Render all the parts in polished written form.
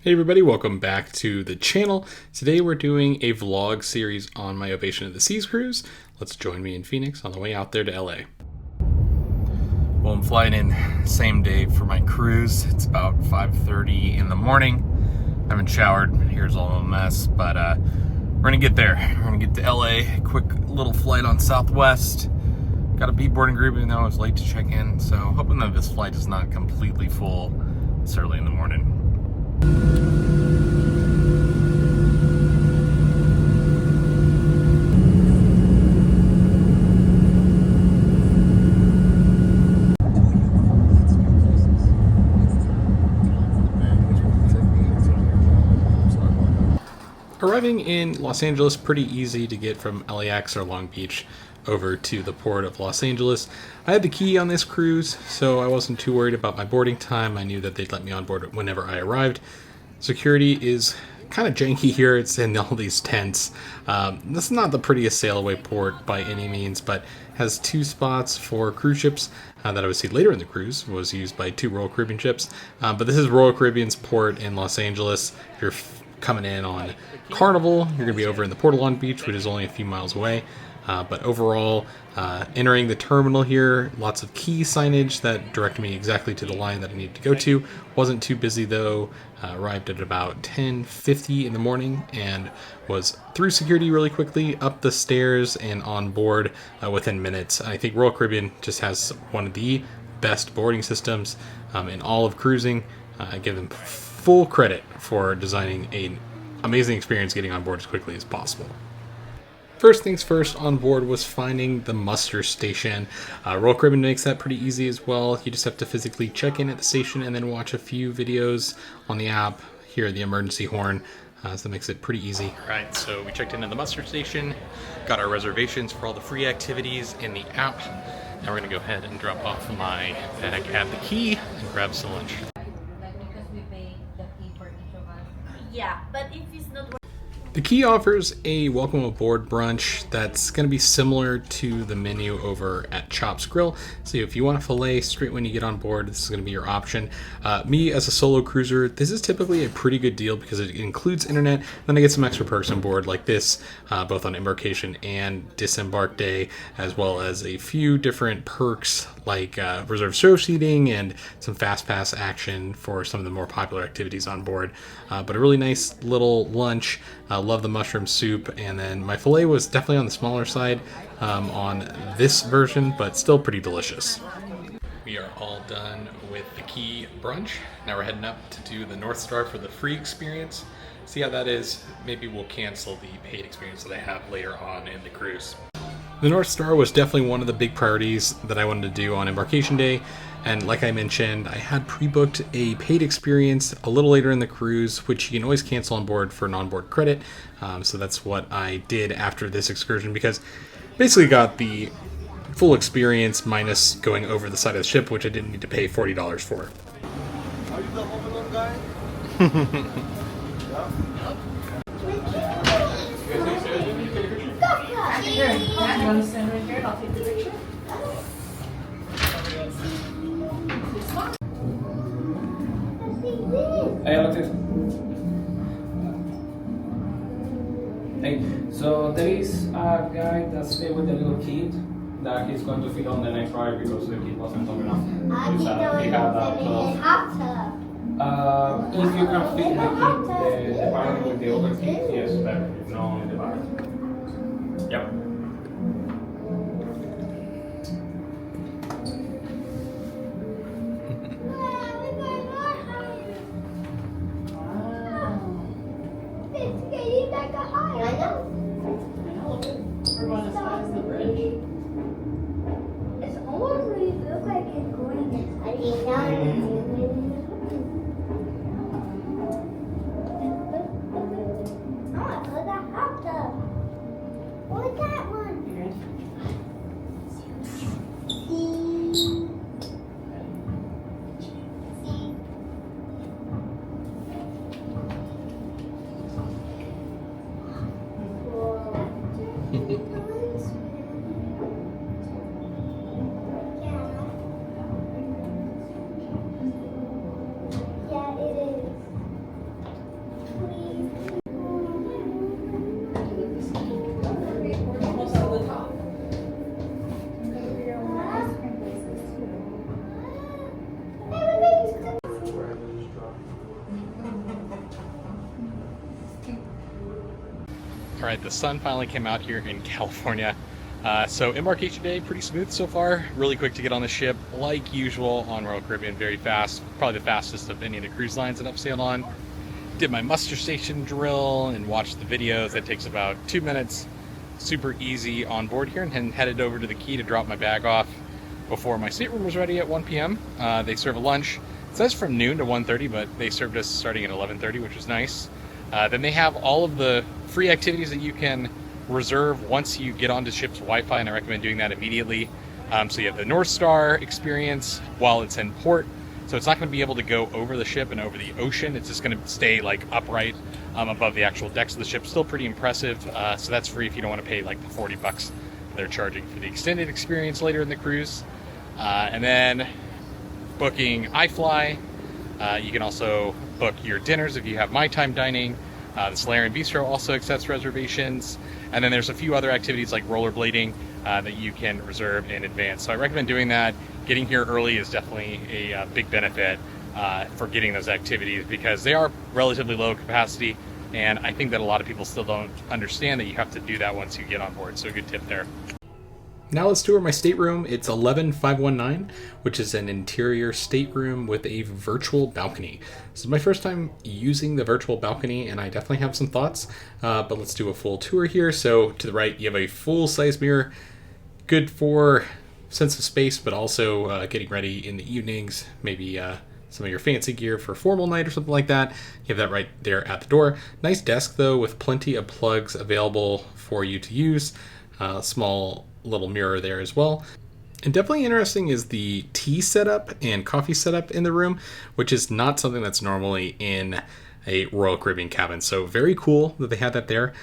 Hey everybody, welcome back to the channel. Today we're doing a vlog series on my Ovation of the Seas cruise. Let's join me in Phoenix on the way out there to LA. Well, I'm flying in same day for my cruise. It's about 5:30 in the morning. I haven't showered. Here's all a mess, but we're gonna get there. We're gonna get to LA. Quick little flight on Southwest. Got a B boarding group even though I was late to check in, so hoping that this flight is not completely full this early in the morning. Arriving in Los Angeles, pretty easy to get from LAX or Long Beach over to the port of Los Angeles. I had the key on this cruise, so I wasn't too worried about my boarding time. I knew that they'd let me on board whenever I arrived. Security is kind of janky here. It's in all these tents. This is not the prettiest sail away port by any means, but has two spots for cruise ships that I would see later in the cruise. Was used by two Royal Caribbean ships, but this is Royal Caribbean's port in Los Angeles. If you're coming in on Carnival, you're going to be over in the Port of Long Beach, which is only a few miles away. But overall, entering the terminal here, lots of key signage that directed me exactly to the line that I needed to go to. Wasn't too busy though. Arrived at about 10:50 in the morning and was through security really quickly, up the stairs and on board within minutes. I think Royal Caribbean just has one of the best boarding systems in all of cruising. I give them full credit for designing an amazing experience getting on board as quickly as possible. First things first on board was finding the muster station. Royal Caribbean makes that pretty easy as well. You just have to physically check in at the station and then watch a few videos on the app, hear the emergency horn, so that makes it pretty easy. Alright, so we checked in at the muster station, got our reservations for all the free activities in the app. Now we're going to go ahead and drop off my bag at the key and grab some lunch. Yeah, but if it's not... The Key offers a welcome aboard brunch that's going to be similar to the menu over at Chop's Grill. So if you want a filet straight when you get on board, this is going to be your option. Me as a solo cruiser, this is typically a pretty good deal because it includes internet. Then I get some extra perks on board like this, both on embarkation and disembark day, as well as a few different perks like reserved show seating and some fast pass action for some of the more popular activities on board. But a really nice little lunch. Love the mushroom soup, and then my filet was definitely on the smaller side on this version, but still pretty delicious. We are all done with the Key brunch. Now we're heading up to do the North Star for the free experience. See how that is. Maybe we'll cancel the paid experience that I have later on in the cruise. The North Star was definitely one of the big priorities that I wanted to do on embarkation day. And like I mentioned, I had pre-booked a paid experience a little later in the cruise, which you can always cancel on board for non-board credit. So that's what I did after this excursion, because basically got the full experience minus going over the side of the ship, which I didn't need to pay $40 for. Are you the home alone guy? Here, Dad, you want to stand right here and I'll take the picture? Hey, Alexis. Hey, so there is a guy that stayed with the little kid that he's going to feed on the next ride because the kid wasn't tall enough. He had a 12. If you can feed the kid, the parent with the other kid, yes, better. If not, only the parent. Yep. Look at Alright, the sun finally came out here in California. So embarkation day, pretty smooth so far. Really quick to get on the ship, like usual on Royal Caribbean, very fast. Probably the fastest of any of the cruise lines that I've sailed on. Did my muster station drill and watched the videos. That takes about 2 minutes. Super easy on board here, and headed over to the quay to drop my bag off before my stateroom was ready at 1 p.m. They serve a lunch. It says from noon to 1:30, but they served us starting at 11:30, which was nice. Then they have all of the free activities that you can reserve once you get onto ship's Wi-Fi, and I recommend doing that immediately. So you have the North Star experience while it's in port. So it's not going to be able to go over the ship and over the ocean. It's just going to stay like upright above the actual decks of the ship. Still pretty impressive. So that's free if you don't want to pay like the $40 they're charging for the extended experience later in the cruise. And then booking iFly. You can also book your dinners if you have My Time dining. The Solarian Bistro also accepts reservations. And then there's a few other activities like rollerblading that you can reserve in advance. So I recommend doing that. Getting here early is definitely a big benefit for getting those activities, because they are relatively low capacity. And I think that a lot of people still don't understand that you have to do that once you get on board. So a good tip there. Now let's tour my stateroom. It's 11519, which is an interior stateroom with a virtual balcony. This is my first time using the virtual balcony, and I definitely have some thoughts, but let's do a full tour here. So to the right, you have a full-size mirror, good for sense of space, but also getting ready in the evenings, maybe some of your fancy gear for a formal night or something like that. You have that right there at the door. Nice desk, though, with plenty of plugs available for you to use. Small little mirror there as well. And definitely interesting is the tea setup and coffee setup in the room, which is not something that's normally in a Royal Caribbean cabin. So very cool that they had that there.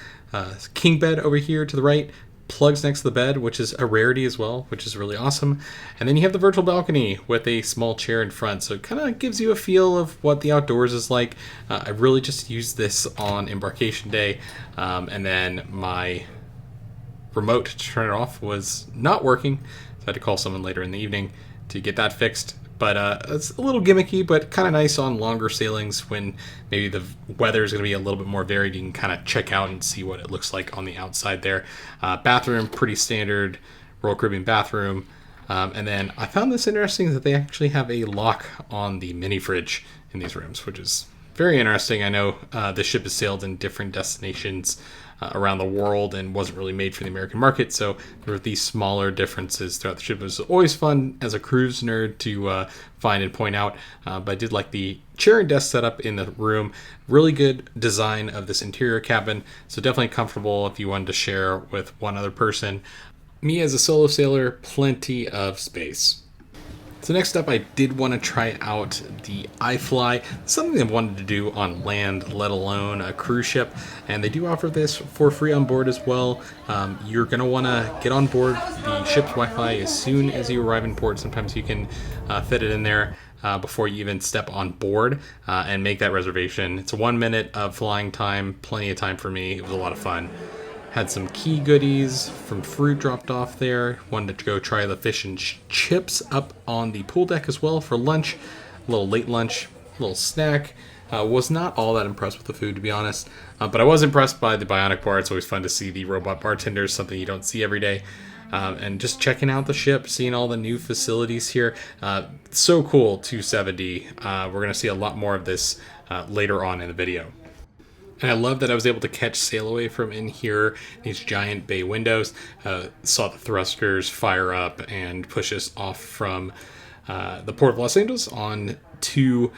King bed over here to the right, plugs next to the bed, which is a rarity as well, which is really awesome. And then you have the virtual balcony with a small chair in front, so it kind of gives you a feel of what the outdoors is like. I really just used this on embarkation day, and then my remote to turn it off was not working, so I had to call someone later in the evening to get that fixed. But it's a little gimmicky, but kind of nice on longer sailings when maybe the weather is going to be a little bit more varied. You can kind of check out and see what it looks like on the outside there. Bathroom, pretty standard Royal Caribbean bathroom. And then I found this interesting that they actually have a lock on the mini fridge in these rooms, which is very interesting. I know the ship has sailed in different destinations around the world and wasn't really made for the American market, so there were these smaller differences throughout the ship. It was always fun as a cruise nerd to find and point out, but I did like the chair and desk setup in the room. Really good design of this interior cabin, so definitely comfortable if you wanted to share with one other person. Me as a solo sailor, plenty of space. So next up, I did want to try out the iFly, something I wanted to do on land, let alone a cruise ship, and they do offer this for free on board as well. You're going to want to get on board the ship's Wi-Fi as soon as you arrive in port. Sometimes you can fit it in there before you even step on board and make that reservation. It's 1 minute of flying time, plenty of time for me. It was a lot of fun. Had some key goodies from fruit dropped off there. Wanted to go try the fish and chips up on the pool deck as well for lunch. A little late lunch, a little snack. Was not all that impressed with the food, to be honest. But I was impressed by the bionic bar. It's always fun to see the robot bartenders, something you don't see every day. And just checking out the ship, seeing all the new facilities here. So cool, 270. We're going to see a lot more of this later on in the video. And I love that I was able to catch sail away from in here, these giant bay windows. Saw the thrusters fire up and push us off from the port of Los Angeles on to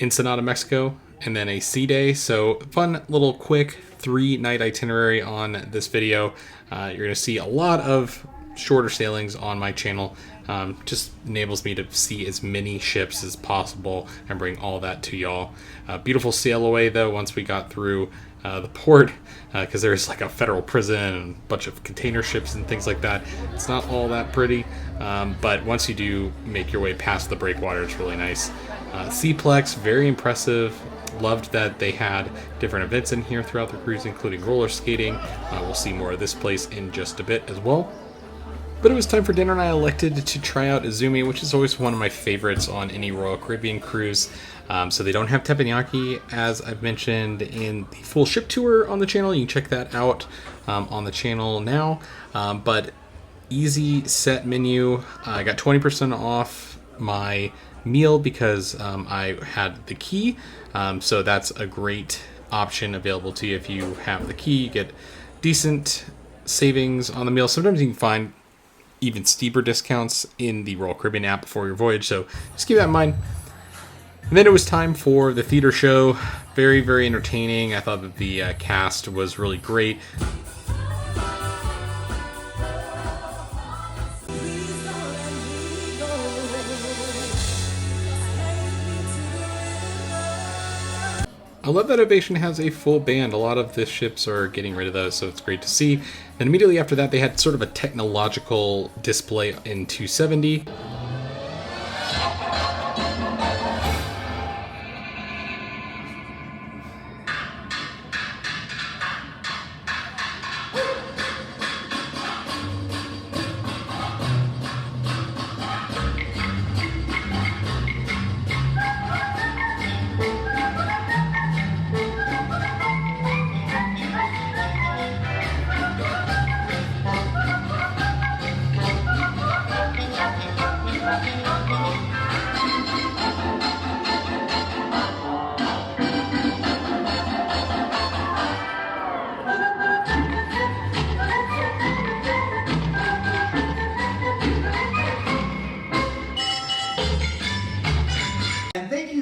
Ensenada, Mexico, and then a sea day. So fun little quick 3-night itinerary on this video. You're going to see a lot of shorter sailings on my channel. Just enables me to see as many ships as possible and bring all that to y'all. Beautiful sail away though once we got through the port, because there's like a federal prison and a bunch of container ships and things like that. It's not all that pretty, but once you do make your way past the breakwater, it's really nice. Seaplex, very impressive. Loved that they had different events in here throughout the cruise, including roller skating. We'll see more of this place in just a bit as well. But it was time for dinner, and I elected to try out Izumi, which is always one of my favorites on any Royal Caribbean cruise. So they don't have teppanyaki, as I've mentioned in the full ship tour on the channel. You can check that out on the channel now. But easy set menu. I got 20% off my meal because I had the key. So that's a great option available to you. If you have the key, you get decent savings on the meal. Sometimes you can find even steeper discounts in the Royal Caribbean app before your voyage, so just keep that in mind. And then it was time for the theater show. Very, very entertaining. I thought that the cast was really great. I love that Ovation has a full band. A lot of the ships are getting rid of those, so it's great to see. Then immediately after that, they had sort of a technological display in 270.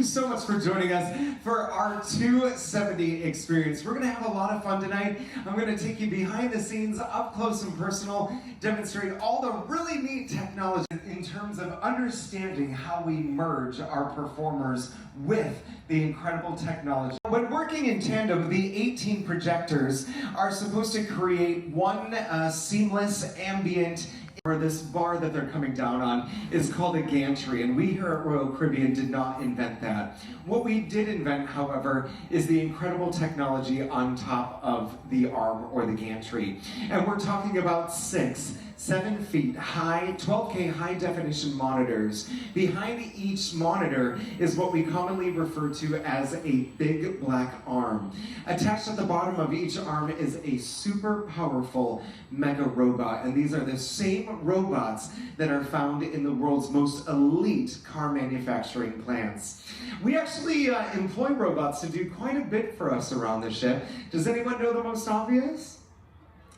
So much for joining us for our 270 experience. We're going to have a lot of fun tonight. I'm going to take you behind the scenes, up close and personal, demonstrate all the really neat technology in terms of understanding how we merge our performers with the incredible technology. When working in tandem, the 18 projectors are supposed to create one seamless ambient. For this bar that they're coming down on is called a gantry, and we here at Royal Caribbean did not invent that. What we did invent, however, is the incredible technology on top of the arm or the gantry. And we're talking about 7 feet high, 12K high definition monitors. Behind each monitor is what we commonly refer to as a big black arm. Attached at the bottom of each arm is a super powerful mega robot, and these are the same robots that are found in the world's most elite car manufacturing plants. We actually employ robots to do quite a bit for us around the ship. Does anyone know the most obvious?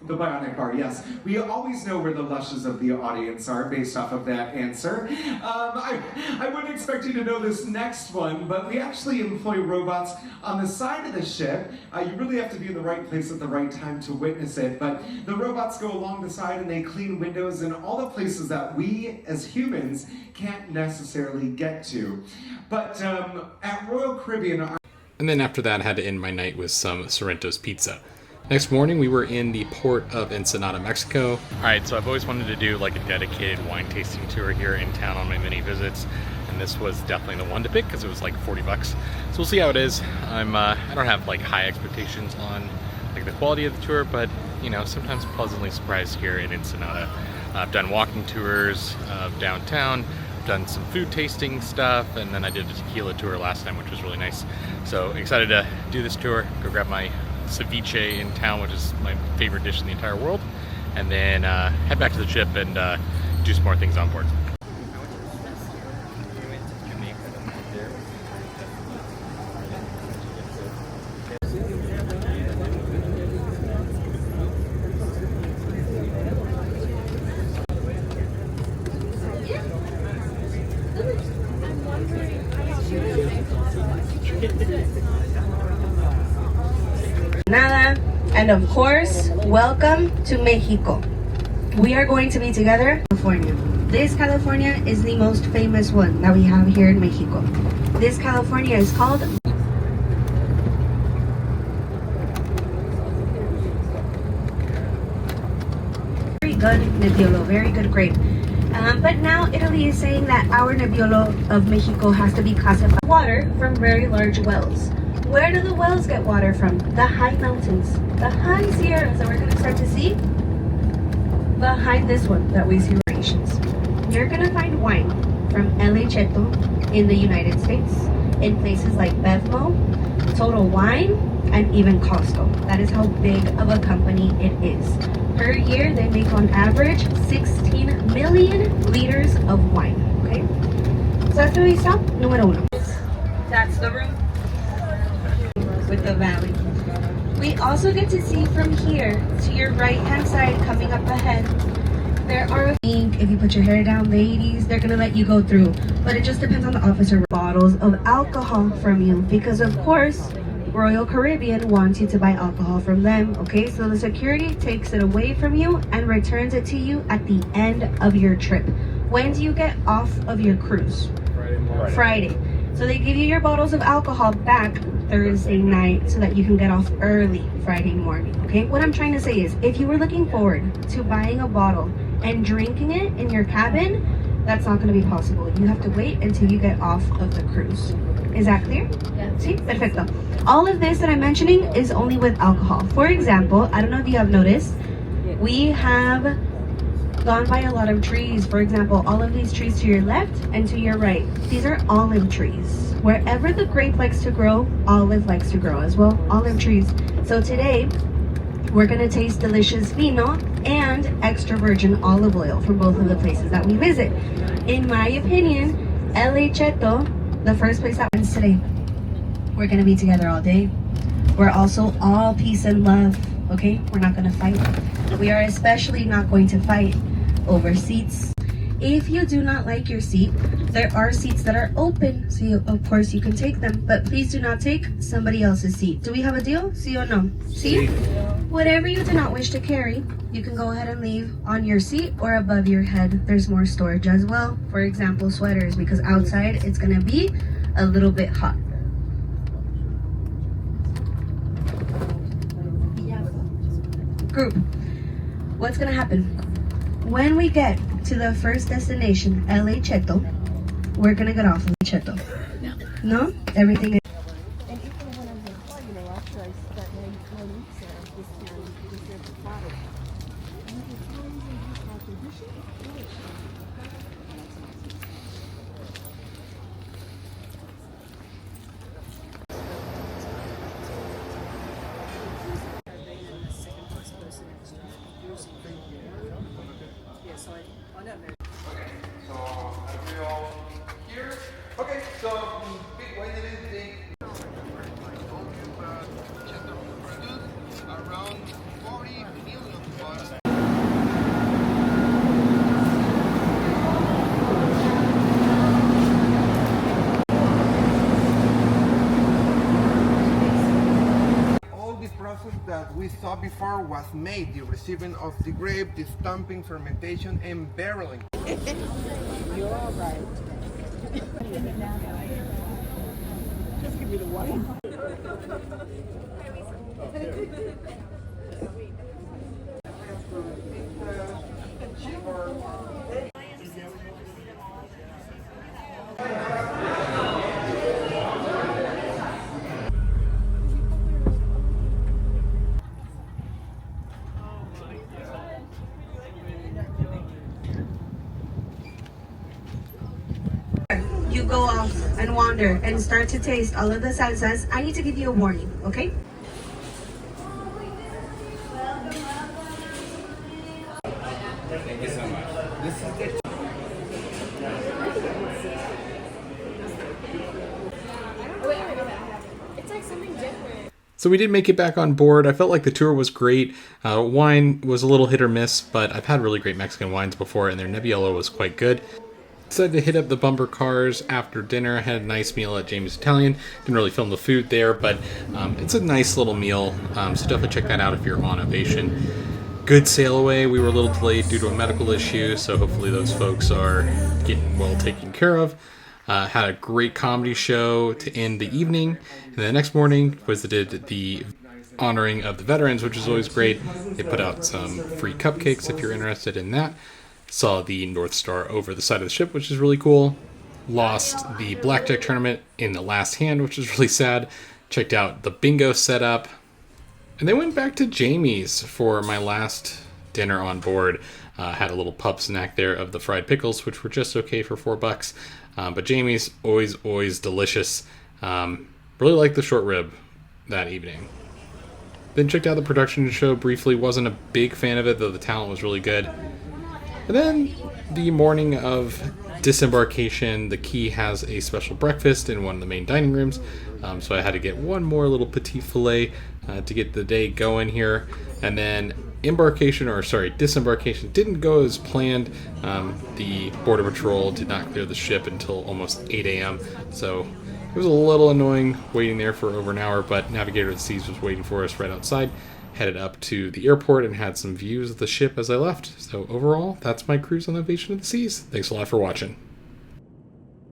The bionic bar, yes. We always know where the lushes of the audience are based off of that answer. I wouldn't expect you to know this next one, but we actually employ robots on the side of the ship. You really have to be in the right place at the right time to witness it, but the robots go along the side and they clean windows and all the places that we as humans can't necessarily get to. But at Royal Caribbean... And then after that, I had to end my night with some Sorrento's pizza. Next morning, we were in the port of Ensenada, Mexico. All right, so I've always wanted to do like a dedicated wine tasting tour here in town on my many visits, and this was definitely the one to pick because it was like 40 bucks. So we'll see how it is. I don't have like high expectations on like the quality of the tour, but you know, sometimes pleasantly surprised here in Ensenada. I've done walking tours of downtown, done some food tasting stuff, and then I did a tequila tour last time, which was really nice. So excited to do this tour, go grab my ceviche in town, which is my favorite dish in the entire world, and then head back to the ship and do some more things on board. And of course, welcome to Mexico. We are going to be together in California. This California is the most famous one that we have here in Mexico. This California is called very good Nebbiolo, very good grape. But now Italy is saying that our Nebbiolo of Mexico has to be classified water from very large wells. Where do the wells get water from? The high mountains, the high Sierras that we're going to start to see behind this one that we see variations. You're going to find wine from El Cheto in the United States. in places like Bevmo, Total Wine, and even Costco. That is how big of a company it is. Per year, they make on average 16 million liters of wine, okay? So that's where we stop, número uno. That's the room with the valley. We also get to see from here to your right-hand side coming up ahead. There are, if you put your hair down, ladies, they're gonna let you go through. But it just depends on the officer. Bottles of alcohol from you because, of course, Royal Caribbean wants you to buy alcohol from them, okay? So the security takes it away from you and returns it to you at the end of your trip. When do you get off of your cruise? Friday. So they give you your bottles of alcohol back Thursday night so that you can get off early Friday morning, okay? What I'm trying to say is, if you were looking forward to buying a bottle and drinking it in your cabin, that's not going to be possible. You have to wait until you get off of the cruise. Is that clear? Yeah. Sí, perfecto. All of this that I'm mentioning is only with alcohol. For example, I don't know if you have noticed, we have gone by a lot of trees. For example, all of these trees to your left and to your right, these are olive trees. Wherever the grape likes to grow, olive likes to grow as well. Olive trees. So today, we're gonna taste delicious vino and extra virgin olive oil from both of the places that we visit. In my opinion, LA Cheto, the first place that wins today. We're gonna be together all day. We're also all peace and love, okay? We're not gonna fight. We are especially not going to fight over seats. If you do not like your seat, there are seats that are open, so of course you can take them, but please do not take somebody else's seat. Do we have a deal? Sí or no? Sí? Whatever you do not wish to carry, you can go ahead and leave on your seat or above your head. There's more storage as well. For example, sweaters, because outside it's gonna be a little bit hot. Group, what's gonna happen? When we get to the first destination, LA Cheto, we're gonna get off of Cheto. No? Everything is... that we saw before was made: the receiving of the grape, the stamping, fermentation, and barreling. You're all right. Just give me the wine. You go off and wander and start to taste all of the salsas, I need to give you a warning, okay? Thank you so much. This is the So we did make it back on board. I felt like the tour was great. Wine was a little hit or miss, but I've had really great Mexican wines before, and their Nebbiolo was quite good. Decided to hit up the bumper cars after dinner. I had a nice meal at Jamie's Italian. Didn't really film the food there, but it's a nice little meal, so definitely check that out if you're on Ovation. Good sail away. We were a little delayed due to a medical issue, so hopefully those folks are getting well taken care of. Had a great comedy show to end the evening, and the next morning visited the honoring of the veterans, which is always great. They put out some free cupcakes if you're interested in that. Saw the North Star over the side of the ship, which is really cool. Lost the blackjack tournament in the last hand, which is really sad. Checked out the bingo setup, and then went back to Jamie's for my last dinner on board. Had a little pub snack there of the fried pickles, which were just okay for $4. But Jamie's always delicious. Really liked the short rib that evening. Then checked out the production show briefly. Wasn't a big fan of it, though the talent was really good. And then the morning of disembarkation, the Key has a special breakfast in one of the main dining rooms. So I had to get one more little petit filet to get the day going here. And then disembarkation didn't go as planned. The Border Patrol did not clear the ship until almost 8 a.m. So it was a little annoying waiting there for over an hour, but Navigator of the Seas was waiting for us right outside. Headed up to the airport and had some views of the ship as I left. So overall, that's my cruise on the Ovation of the Seas. Thanks a lot for watching.